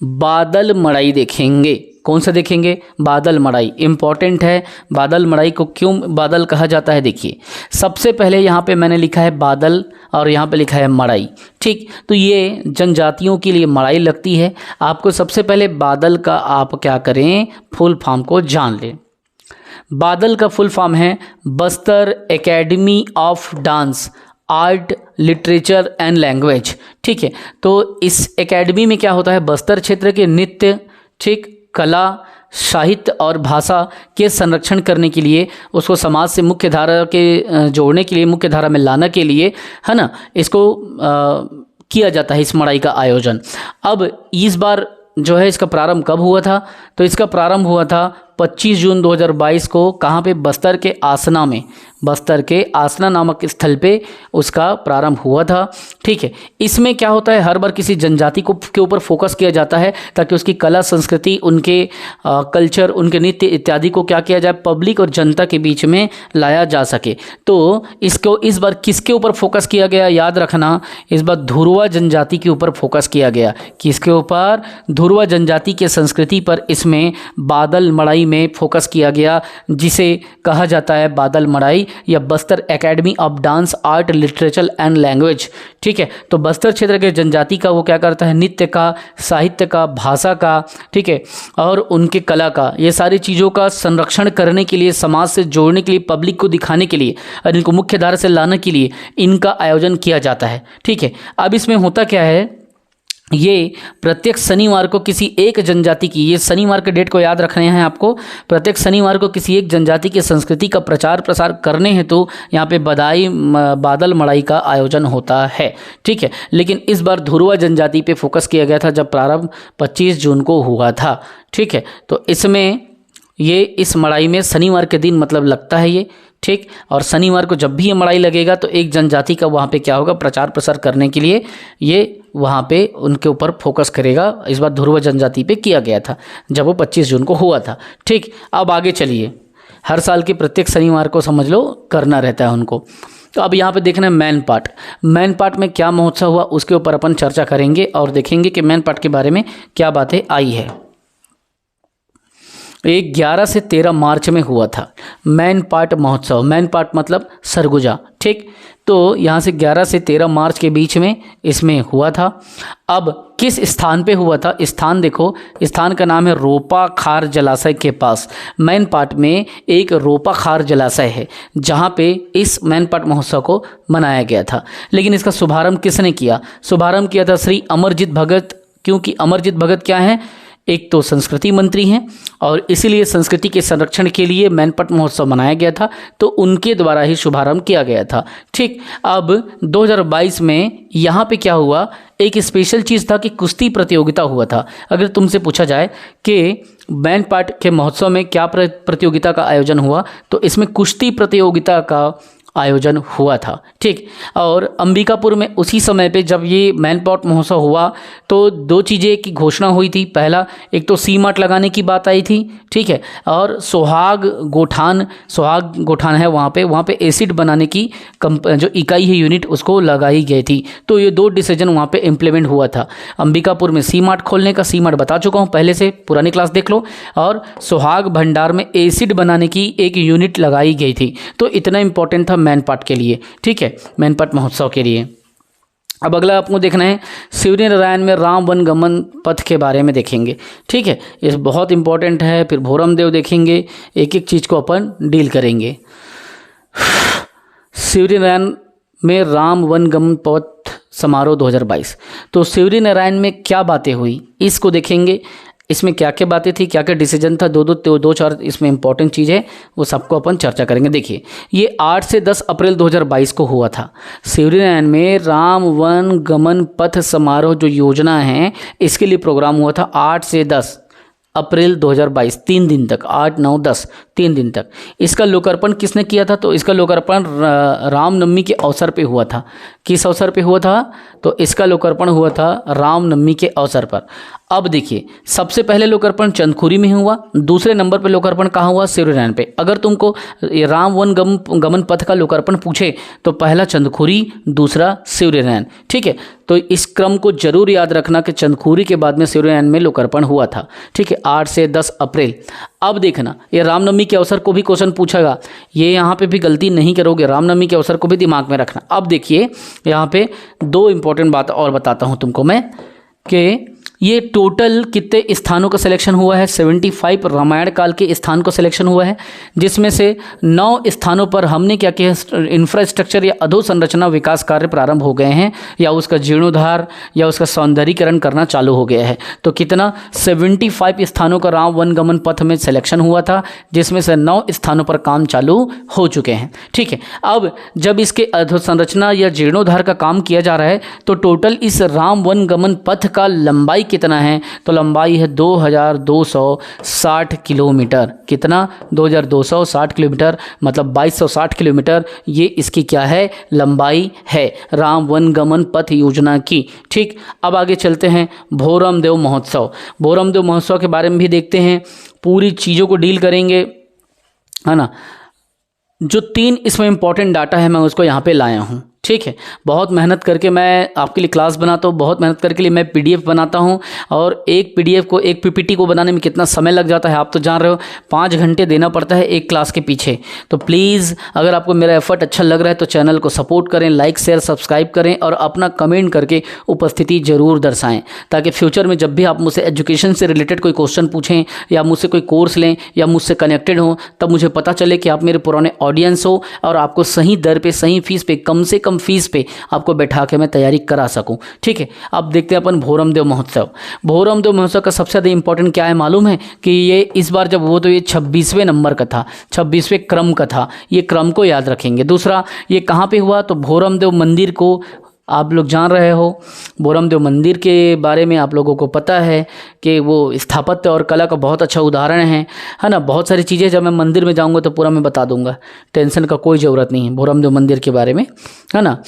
बादल मड़ाई देखेंगे। कौन सा देखेंगे? बादल मड़ाई इंपॉर्टेंट है। बादल मड़ाई को क्यों बादल कहा जाता है? देखिए, सबसे पहले यहाँ पे मैंने लिखा है बादल और यहाँ पे लिखा है मड़ाई। ठीक, तो ये जनजातियों के लिए मड़ाई लगती है। आपको सबसे पहले बादल का आप क्या करें, फुल फॉर्म को जान लें। बादल का फुल फॉर्म है Bastar academy of dance, art, literature and language. ठीक है, तो इस एकेडमी में क्या होता है? बस्तर क्षेत्र के नृत्य, ठीक, कला, साहित्य और भाषा के संरक्षण करने के लिए, उसको समाज से मुख्य धारा के जोड़ने के लिए, मुख्य धारा में लाने के लिए, है ना, इसको किया जाता है इस मड़ाई का आयोजन। अब इस बार जो है इसका प्रारंभ कब हुआ था? तो इसका प्रारंभ हुआ था 25 जून 2022 को। कहाँ पे? बस्तर के आसना में, बस्तर के आसना नामक स्थल पे उसका प्रारंभ हुआ था। ठीक है, इसमें क्या होता है, हर बार किसी जनजाति को के ऊपर फोकस किया जाता है ताकि उसकी कला, संस्कृति, उनके कल्चर, उनके नृत्य इत्यादि को क्या किया जाए, पब्लिक और जनता के बीच में लाया जा सके। तो इसको इस बार किसके ऊपर फोकस किया गया? याद रखना, इस बार धुरवा जनजाति के ऊपर फोकस किया गया। किसके ऊपर? धुरवा जनजाति के संस्कृति पर इसमें बादल मड़ाई में फोकस किया गया, जिसे कहा जाता है बादल मड़ाई या Bastar academy of dance, art, literature and language. ठीक है, तो बस्तर क्षेत्र के जनजाति का वो क्या करता है, नृत्य का, साहित्य का, भाषा का, ठीक है, और उनके कला का, ये सारी चीज़ों का संरक्षण करने के लिए, समाज से जोड़ने के लिए, पब्लिक को दिखाने के लिए और इनको मुख्य धारा से लाने के लिए इनका आयोजन किया जाता है। ठीक है, अब इसमें होता क्या है, ये प्रत्येक शनिवार को किसी एक जनजाति की, ये शनिवार के डेट को याद रखने हैं आपको, प्रत्येक शनिवार को किसी एक जनजाति की संस्कृति का प्रचार प्रसार करने हेतु यहाँ पे बादल मड़ाई का आयोजन होता है। ठीक है, लेकिन इस बार धुरवा जनजाति पे फोकस किया गया था जब प्रारंभ 25 जून को हुआ था। ठीक है, तो इसमें ये इस मड़ाई में शनिवार के दिन मतलब लगता है ये। ठीक, और शनिवार को जब भी ये मड़ाई लगेगा तो एक जनजाति का वहाँ पे क्या होगा, प्रचार प्रसार करने के लिए ये वहाँ पे उनके ऊपर फोकस करेगा। इस बार ध्रुव जनजाति पे किया गया था जब वो 25 जून को हुआ था। ठीक, अब आगे चलिए, हर साल के प्रत्येक शनिवार को समझ लो करना रहता है उनको। तो अब यहाँ पे देखना है मैन पार्ट। मैन पार्ट में क्या महोत्सव हुआ उसके ऊपर अपन चर्चा करेंगे और देखेंगे कि मैन पार्ट के बारे में क्या बातें आई है। एक 11 से 13 मार्च में हुआ था मैन पाट महोत्सव। मैन पाट मतलब सरगुजा। ठीक, तो यहाँ से 11 से 13 मार्च के बीच में इसमें हुआ था। अब किस स्थान पे हुआ था, स्थान देखो, स्थान का नाम है रोपा खार जलाशय के पास। मैन पाट में एक रोपा खार जलाशय है जहाँ पे इस मैन पाट महोत्सव को मनाया गया था। लेकिन इसका शुभारंभ किसने किया? शुभारंभ किया था श्री अमरजीत भगत, क्योंकि अमरजीत भगत क्या है, एक तो संस्कृति मंत्री हैं और इसीलिए संस्कृति के संरक्षण के लिए मैनपाट महोत्सव मनाया गया था, तो उनके द्वारा ही शुभारंभ किया गया था। ठीक, अब 2022 में यहाँ पे क्या हुआ, एक स्पेशल चीज़ था कि कुश्ती प्रतियोगिता हुआ था। अगर तुमसे पूछा जाए कि मैनपाट के महोत्सव में क्या प्रतियोगिता का आयोजन हुआ, तो इसमें कुश्ती प्रतियोगिता का आयोजन हुआ था। ठीक, और अंबिकापुर में उसी समय पे जब ये मैनपाट महोत्सव हुआ तो दो चीज़ें की घोषणा हुई थी। पहला, एक तो सीमाट लगाने की बात आई थी, ठीक है, और सुहाग गोठान है वहाँ पे एसिड बनाने की जो इकाई है, यूनिट, उसको लगाई गई थी। तो ये दो डिसीजन वहाँ पे इम्प्लीमेंट हुआ था। अंबिकापुर में सीमाट खोलने का, सीमाट बता चुका हूँ पहले से, पुरानी क्लास देख लो, और सुहाग भंडार में एसिड बनाने की एक यूनिट लगाई गई थी। तो इतना इंपॉर्टेंट था मैनपाट के लिए। ठीक है, मैनपाट महोत्सव के लिए। अब अगला आपको देखना है शिवरी नारायण में राम वन गमन पथ के बारे में देखेंगे। ठीक है, ये बहुत इंपॉर्टेंट है। फिर भोरम देव देखेंगे, एक एक चीज़ को अपन डील करेंगे। शिवरी नारायण में राम वन गमन पथ समारोह 2022। तो शिवरी नारायण में क्या बातें हुई इसको देखेंगे। इसमें क्या क्या बातें थी, क्या क्या डिसीजन था, दो चार इसमें इंपॉर्टेंट चीज़ है, वो सबको अपन चर्चा करेंगे। देखिए ये 8 से 10 अप्रैल 2022 को हुआ था। सिवरीनैन में राम वन गमन पथ समारोह जो योजना है इसके लिए प्रोग्राम हुआ था 8 से 10 अप्रैल 2022, 3 दिन तक, 8, 9, 10, 3 दिन तक। इसका लोकार्पण किसने किया था? तो इसका लोकार्पण रामनवमी के अवसर पे हुआ था। किस अवसर पे हुआ था? तो इसका लोकार्पण हुआ था रामनवमी के अवसर पर। अब देखिए सबसे पहले लोकार्पण चंदखुरी में हुआ, दूसरे नंबर पे लोकार्पण कहाँ हुआ? सिवरीनैन पे। अगर तुमको राम वन गमन पथ का लोकार्पण पूछे तो पहला चंदखुरी, दूसरा सिवरीनैन। ठीक है, तो इस क्रम को जरूर याद रखना कि चंदखुरी के बाद में सिवरीनैन में लोकार्पण हुआ था। ठीक है, 8 से 10 अप्रैल। अब देखना ये रामनवमी के अवसर को भी क्वेश्चन पूछेगा, ये यहाँ पे भी गलती नहीं करोगे, रामनवमी के अवसर को भी दिमाग में रखना। अब देखिए यहाँ पे 2 इंपॉर्टेंट बात और बताता हूँ तुमको मैं कि ये टोटल कितने स्थानों का सिलेक्शन हुआ है? 75 रामायण काल के स्थान को सिलेक्शन हुआ है, जिसमें से 9 स्थानों पर हमने क्या किया, इंफ्रास्ट्रक्चर या अधोसंरचना विकास कार्य प्रारंभ हो गए हैं, या उसका जीर्णोद्धार या उसका सौंदर्यीकरण करना चालू हो गया है। तो कितना? 75 स्थानों का राम वन गमन पथ में सिलेक्शन हुआ था, जिसमें से 9 स्थानों पर काम चालू हो चुके हैं। ठीक है, अब जब इसके अधोसंरचना या जीर्णोद्धार का काम किया जा रहा है तो टोटल इस राम वन गमन पथ का लंबाई कितना है? तो लंबाई है 2260 किलोमीटर। कितना? 2260 किलोमीटर, मतलब 2260 किलोमीटर ये इसकी क्या है? लंबाई है राम वन गमन पथ योजना की। ठीक, अब आगे चलते हैं भोरम देव महोत्सव। भोरम देव महोत्सव के बारे में भी देखते हैं, पूरी चीज़ों को डील करेंगे, है ना। जो 3 इसमें इंपॉर्टेंट डाटा है मैं उसको यहाँ पे लाया हूँ। ठीक है, बहुत मेहनत करके मैं आपके लिए क्लास बनाता हूँ, बहुत मेहनत करके लिए मैं पीडीएफ बनाता हूँ, और एक पीडीएफ को, एक पीपीटी को बनाने में कितना समय लग जाता है आप तो जान रहे हो। 5 घंटे देना पड़ता है एक क्लास के पीछे। तो प्लीज़ अगर आपको मेरा एफर्ट अच्छा लग रहा है तो चैनल को सपोर्ट करें, लाइक शेयर सब्सक्राइब करें और अपना कमेंट करके उपस्थिति जरूर दर्शाएँ, ताकि फ्यूचर में जब भी आप मुझसे एजुकेशन से रिलेटेड कोई क्वेश्चन पूछें या मुझसे कोई कोर्स लें या मुझसे कनेक्टेड हों, तब मुझे पता चले कि आप मेरे पुराने ऑडियंस हो और आपको सही दर पे, सही फीस पे, कम से कम फीस पे आपको बैठा के मैं तैयारी करा सकूं। ठीक है, अब देखते हैं अपन भोरम देव महोत्सव। भोरम देव महोत्सव का सबसे ज़्यादा इंपॉर्टेंट क्या है मालूम है? कि ये इस बार जब वो तो ये 26वें नंबर का था, 26वें क्रम का था, ये क्रम को याद रखेंगे। दूसरा, ये कहाँ पे हुआ? तो भोरम देव मंदिर को आप लोग जान रहे हो। भोरम देव मंदिर के बारे में आप लोगों को पता है कि वो स्थापत्य और कला का बहुत अच्छा उदाहरण है ना। बहुत सारी चीज़ें जब मैं मंदिर में जाऊंगा तो पूरा मैं बता दूंगा, टेंशन का कोई ज़रूरत नहीं है भोरम देव मंदिर के बारे में, है ना।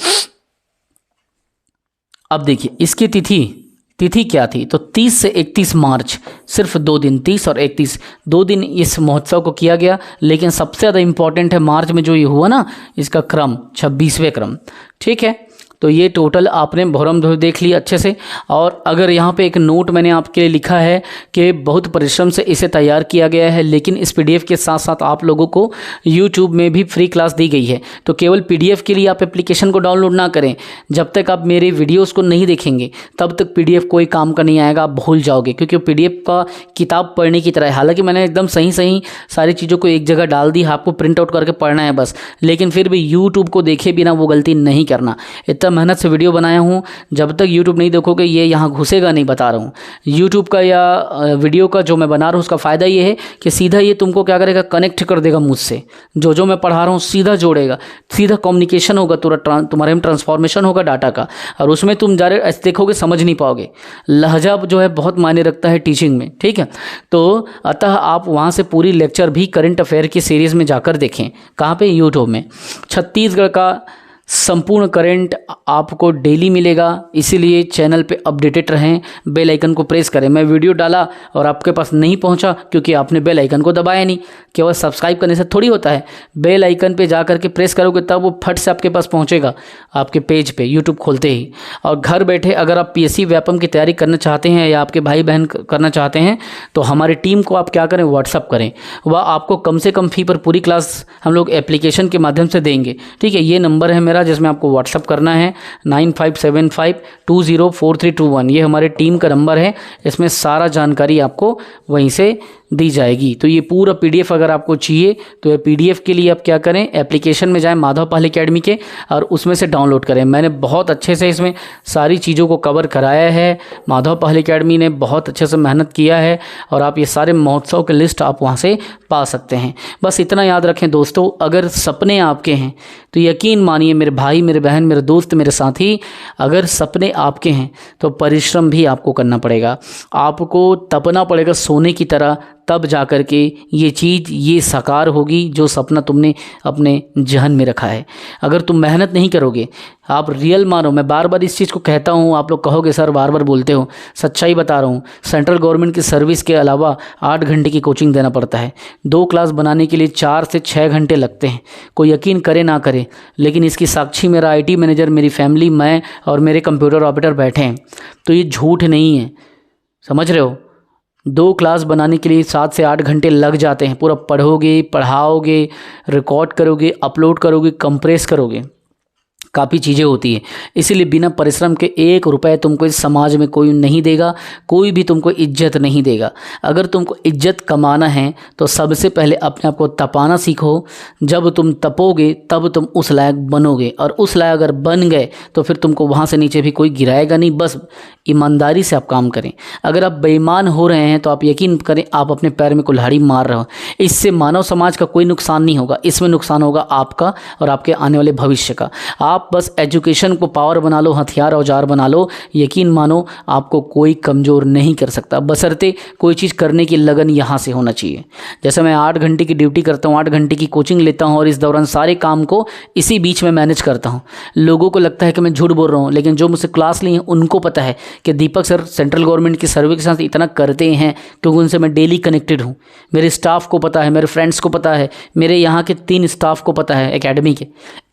अब देखिए इसकी तिथि क्या थी? तो 30 से 31 मार्च, सिर्फ 2 दिन, 30 और 31, 2 दिन इस महोत्सव को किया गया। लेकिन सबसे ज़्यादा इम्पॉर्टेंट है मार्च में जो ये हुआ ना, इसका क्रम 26वें क्रम। ठीक है, तो ये टोटल आपने भोरम देव देख लिया अच्छे से। और अगर यहाँ पे एक नोट मैंने आपके लिए लिखा है कि बहुत परिश्रम से इसे तैयार किया गया है, लेकिन इस पीडीएफ के साथ साथ आप लोगों को यूट्यूब में भी फ्री क्लास दी गई है। तो केवल पीडीएफ के लिए आप एप्लीकेशन को डाउनलोड ना करें, जब तक आप मेरे वीडियोज़ को नहीं देखेंगे तब तक पीडीएफ कोई काम का नहीं आएगा, आप भूल जाओगे, क्योंकि पीडीएफ का किताब पढ़ने की तरह है। हालांकि मैंने एकदम सही सारी चीज़ों को एक जगह डाल दी, आपको प्रिंट आउट करके पढ़ना है बस, लेकिन फिर भी यूट्यूब को देखे बिना वो गलती नहीं करना। इतना मेहनत से वीडियो बनाया हूँ, जब तक यूट्यूब नहीं देखोगे ये यहाँ घुसेगा नहीं, बता रहा हूँ। यूट्यूब का या वीडियो का जो मैं बना रहा हूँ उसका फ़ायदा ये है कि सीधा ये तुमको क्या करेगा, कनेक्ट कर देगा मुझसे। जो मैं पढ़ा रहा हूँ सीधा जोड़ेगा, सीधा कम्युनिकेशन होगा, तुम्हारे में ट्रांसफॉर्मेशन होगा डाटा का, और उसमें तुम जा रहे देखोगे समझ नहीं पाओगे। लहजा जो है बहुत मायने रखता है टीचिंग में। ठीक है, तो अतः आप वहाँ से पूरी लेक्चर भी करंट अफेयर की सीरीज़ में जाकर देखें। कहाँ पे? यूट्यूब में। छत्तीसगढ़ का संपूर्ण करंट आपको डेली मिलेगा, इसीलिए चैनल पे अपडेटेड रहें, बेल आइकन को प्रेस करें। मैं वीडियो डाला और आपके पास नहीं पहुंचा क्योंकि आपने बेल आइकन को दबाया नहीं। केवल सब्सक्राइब करने से थोड़ी होता है, बेल आइकन पे जा करके प्रेस करोगे तब वो फट से आपके पास पहुंचेगा, आपके पेज पे यूट्यूब खोलते ही। और घर बैठे अगर आप पीएससी व्यापम की तैयारी करना चाहते हैं या आपके भाई बहन करना चाहते हैं तो हमारी टीम को आप क्या करें, व्हाट्सअप करें। वह आपको कम से कम फ़ी पर पूरी क्लास हम लोग एप्लीकेशन के माध्यम से देंगे। ठीक है, ये नंबर है मेरा जिसमें आपको व्हाट्सअप करना है 9575204321। ये हमारे टीम का नंबर है, इसमें सारा जानकारी आपको वहीं से दी जाएगी। तो ये पूरा PDF अगर आपको चाहिए तो ये PDF के लिए आप क्या करें, एप्लीकेशन में जाएं माधव पहल एकेडमी के और उसमें से डाउनलोड करें। मैंने बहुत अच्छे से इसमें सारी चीज़ों को कवर कराया है। माधव पहल एकेडमी ने बहुत अच्छे से मेहनत किया है और आप ये सारे महोत्सव के लिस्ट आप वहाँ से पा सकते हैं। बस इतना याद रखें दोस्तों, अगर सपने आपके हैं तो यकीन मानिए मेरे भाई, मेरे बहन, मेरे दोस्त, मेरे साथी, अगर सपने आपके हैं तो परिश्रम भी आपको करना पड़ेगा, आपको तपना पड़ेगा सोने की तरह, तब जा कर के ये चीज़ ये साकार होगी जो सपना तुमने अपने जहन में रखा है। अगर तुम मेहनत नहीं करोगे, आप रियल मानो, मैं बार बार इस चीज़ को कहता हूँ, आप लोग कहोगे सर बार बार बोलते हो, सच्चाई बता रहा हूँ। सेंट्रल गवर्नमेंट की सर्विस के अलावा 8 घंटे की कोचिंग देना पड़ता है। 2 क्लास बनाने के लिए 4 से 6 घंटे लगते हैं। कोई यकीन करे ना करे, लेकिन इसकी साक्षी मेरा IT मैनेजर, मेरी फैमिली, मैं और मेरे कंप्यूटर ऑपरेटर बैठे हैं। तो ये झूठ नहीं है, समझ रहे हो। 2 क्लास बनाने के लिए 7 से 8 घंटे लग जाते हैं। पूरा पढ़ोगे, पढ़ाओगे, रिकॉर्ड करोगे, अपलोड करोगे, कंप्रेस करोगे, काफ़ी चीज़ें होती हैं। इसीलिए बिना परिश्रम के 1 रुपये तुमको इस समाज में कोई नहीं देगा, कोई भी तुमको इज्जत नहीं देगा। अगर तुमको इज्जत कमाना है तो सबसे पहले अपने आप को तपाना सीखो। जब तुम तपोगे तब तुम उस लायक बनोगे, और उस लायक अगर बन गए तो फिर तुमको वहाँ से नीचे भी कोई गिराएगा नहीं। बस ईमानदारी से आप काम करें। अगर आप बेईमान हो रहे हैं तो आप यकीन करें आप अपने पैर में कुल्हाड़ी मार रहे हो। इससे मानव समाज का कोई नुकसान नहीं होगा, इसमें नुकसान होगा आपका और आपके आने वाले भविष्य का। आप बस एजुकेशन को पावर बना लो, हथियार औजार बना लो, यकीन मानो आपको कोई कमज़ोर नहीं कर सकता, बशर्ते कोई चीज़ करने की लगन यहाँ से होना चाहिए। जैसे मैं 8 घंटे की ड्यूटी करता हूँ, 8 घंटे की कोचिंग लेता हूँ और इस दौरान सारे काम को इसी बीच में मैनेज करता हूँ। लोगों को लगता है कि मैं झूठ बोल रहा हूँ, लेकिन जो मुझसे क्लास ली हैं उनको पता है कि दीपक सर सेंट्रल गवर्नमेंट की सर्वे के साथ इतना करते हैं, क्योंकि उनसे मैं डेली कनेक्टेड हूँ। मेरे स्टाफ को पता है, मेरे फ्रेंड्स को पता है, मेरे यहाँ के 3 स्टाफ को पता है एकेडमी के।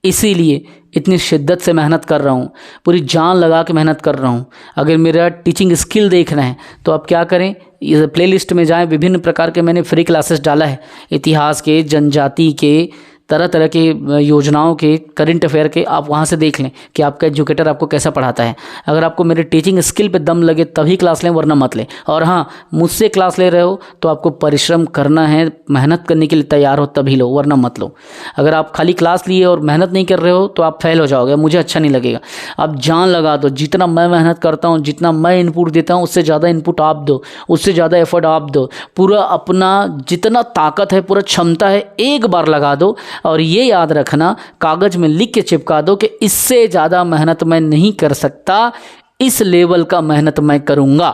इसीलिए इतनी शिद्दत से मेहनत कर रहा हूँ, पूरी जान लगा के मेहनत कर रहा हूँ। अगर मेरा टीचिंग स्किल देखना है तो आप क्या करें, इस प्लेलिस्ट में जाएं, विभिन्न प्रकार के मैंने फ्री क्लासेस डाला है, इतिहास के, जनजाति के, तरह तरह के योजनाओं के, करंट अफेयर के। आप वहाँ से देख लें कि आपका एजुकेटर आपको कैसा पढ़ाता है। अगर आपको मेरे टीचिंग स्किल पे दम लगे तभी क्लास लें, वरना मत लें। और हाँ, मुझसे क्लास ले रहे हो तो आपको परिश्रम करना है, मेहनत करने के लिए तैयार हो तभी लो, वरना मत लो। अगर आप खाली क्लास लिए और मेहनत नहीं कर रहे हो तो आप फेल हो जाओगे, मुझे अच्छा नहीं लगेगा। आप जान लगा दो, जितना मैं मेहनत करता हूँ, जितना मैं इनपुट देता हूँ, उससे ज़्यादा इनपुट आप दो, उससे ज़्यादा एफर्ट आप दो। पूरा अपना जितना ताकत है, पूरा क्षमता है, एक बार लगा दो। और ये याद रखना, कागज में लिख के चिपका दो कि इससे ज़्यादा मेहनत मैं नहीं कर सकता, इस लेवल का मेहनत मैं करूँगा।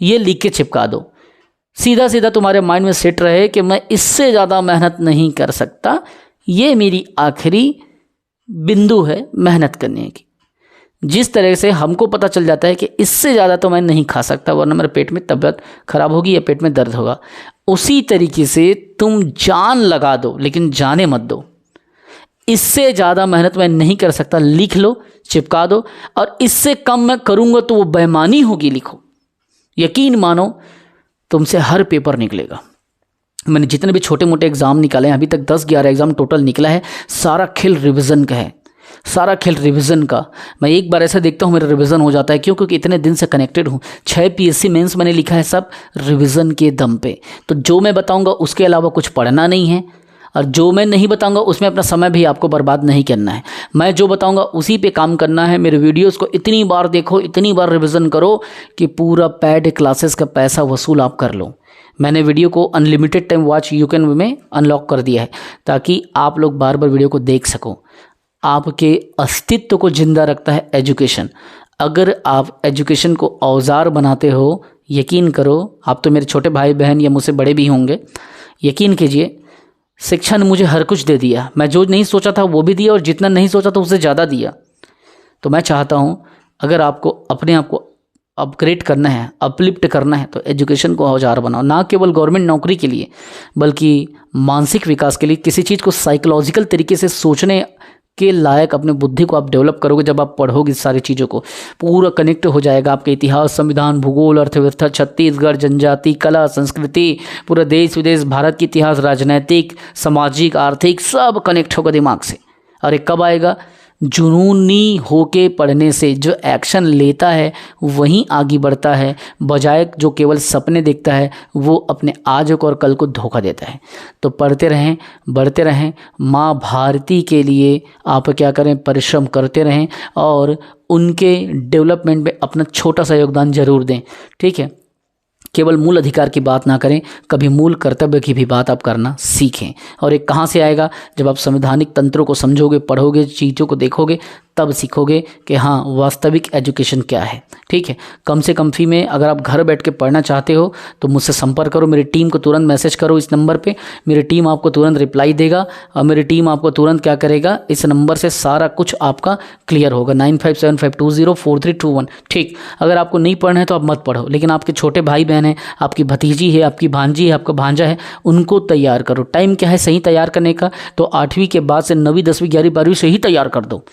ये लिख के चिपका दो, सीधा सीधा तुम्हारे माइंड में सेट रहे कि मैं इससे ज़्यादा मेहनत नहीं कर सकता, ये मेरी आखिरी बिंदु है मेहनत करने की। जिस तरह से हमको पता चल जाता है कि इससे ज़्यादा तो मैं नहीं खा सकता, वरना मेरे पेट में तबीयत खराब होगी या पेट में दर्द होगा, उसी तरीके से तुम जान लगा दो, लेकिन जाने मत दो। इससे ज़्यादा मेहनत मैं नहीं कर सकता, लिख लो, चिपका दो। और इससे कम मैं करूँगा तो वो बेईमानी होगी, लिखो। यकीन मानो तुमसे हर पेपर निकलेगा। मैंने जितने भी छोटे मोटे एग्ज़ाम निकाले हैं, अभी तक 10-11 एग्ज़ाम टोटल निकला है। सारा खेल रिवीजन का है, सारा खेल रिवीजन का। मैं एक बार ऐसा देखता हूँ मेरा रिवीजन हो जाता है, क्योंकि इतने दिन से कनेक्टेड हूँ। 6 PSC मेंस मैंने लिखा है, सब रिवीजन के दम पे। तो जो मैं बताऊँगा उसके अलावा कुछ पढ़ना नहीं है, और जो मैं नहीं बताऊंगा उसमें अपना समय भी आपको बर्बाद नहीं करना है। मैं जो बताऊंगा उसी पे काम करना है। मेरे वीडियोस को इतनी बार देखो, इतनी बार रिवीजन करो कि पूरा पेड क्लासेस का पैसा वसूल आप कर लो। मैंने वीडियो को unlimited time watch you can में अनलॉक कर दिया है, ताकि आप लोग बार बार वीडियो को देख सको। आपके अस्तित्व को जिंदा रखता है एजुकेशन। अगर आप एजुकेशन को औजार बनाते हो, यकीन करो, आप तो मेरे छोटे भाई बहन या मुझसे बड़े भी होंगे, यकीन कीजिए, शिक्षा ने मुझे हर कुछ दे दिया। मैं जो नहीं सोचा था वो भी दिया, और जितना नहीं सोचा था उससे ज़्यादा दिया। तो मैं चाहता हूँ, अगर आपको अपने आप को अपग्रेड करना है, अपलिफ्ट करना है, तो एजुकेशन को औजार बनाओ। ना केवल गवर्नमेंट नौकरी के लिए, बल्कि मानसिक विकास के लिए। किसी चीज़ को साइकोलॉजिकल तरीके से सोचने के लायक अपने बुद्धि को आप डेवलप करोगे। जब आप पढ़ोगे सारी चीज़ों को, पूरा कनेक्ट हो जाएगा आपके इतिहास, संविधान, भूगोल, अर्थव्यवस्था, छत्तीसगढ़, जनजाति, कला, संस्कृति, पूरा देश विदेश, भारत की इतिहास, राजनैतिक, सामाजिक, आर्थिक, सब कनेक्ट होगा दिमाग से। और ये कब आएगा? जुनूनी होके पढ़ने से जो एक्शन लेता है वहीं आगे बढ़ता है, बजाय जो केवल सपने देखता है वो अपने आज और कल को धोखा देता है। तो पढ़ते रहें, बढ़ते रहें, माँ भारती के लिए आप क्या करें, परिश्रम करते रहें और उनके डेवलपमेंट में अपना छोटा सा योगदान जरूर दें। ठीक है, केवल मूल अधिकार की बात ना करें, कभी मूल कर्तव्य की भी बात आप करना सीखें। और ये कहाँ से आएगा, जब आप संवैधानिक तंत्रों को समझोगे, पढ़ोगे, चीज़ों को देखोगे, तब सीखोगे कि हाँ वास्तविक एजुकेशन क्या है। ठीक है, कम से कम फी में अगर आप घर बैठ के पढ़ना चाहते हो तो मुझसे संपर्क करो, मेरी टीम को तुरंत मैसेज करो इस नंबर पे, मेरी टीम आपको तुरंत रिप्लाई देगा और मेरी टीम आपको तुरंत क्या करेगा, इस नंबर से सारा कुछ आपका क्लियर होगा, 9575204321। ठीक, अगर आपको नहीं पढ़ना है तो आप मत पढ़ो, लेकिन आपके छोटे भाई बहन हैं, आपकी भतीजी है, आपकी भांजी है, आपका भांजा है, उनको तैयार करो। टाइम क्या है सही तैयार करने का, तो 8वीं के बाद से 9वीं 10वीं 11वीं 12वीं से ही तैयार कर दो,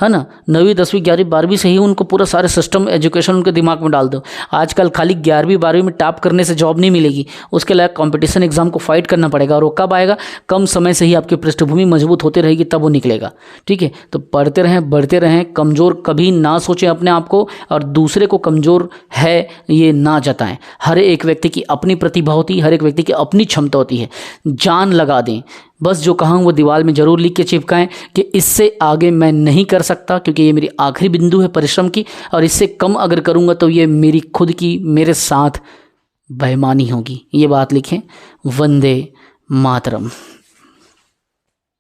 है ना। 9वीं 10वीं 11वीं 12वीं से ही उनको पूरा सारे सिस्टम एजुकेशन उनके दिमाग में डाल दो। आजकल खाली 11वीं 12वीं में टॉप करने से जॉब नहीं मिलेगी, उसके लायक कंपटीशन एग्जाम को फाइट करना पड़ेगा, और वो कब आएगा, कम समय से ही आपकी पृष्ठभूमि मजबूत होती रहेगी तब वो निकलेगा। ठीक है, तो पढ़ते रहें, बढ़ते रहें, कमज़ोर कभी ना सोचें अपने आप को, और दूसरे को कमज़ोर है ये ना जताएं। हर एक व्यक्ति की अपनी प्रतिभा होती है, हर एक व्यक्ति की अपनी क्षमता होती है, जान लगा दें। बस जो कहा वो दीवार में ज़रूर लिख के चिपकाएं कि इससे आगे मैं नहीं कर सकता, क्योंकि ये मेरी आखिरी बिंदु है परिश्रम की, और इससे कम अगर करूँगा तो ये मेरी खुद की मेरे साथ बेईमानी होगी। ये बात लिखें। वंदे मातरम।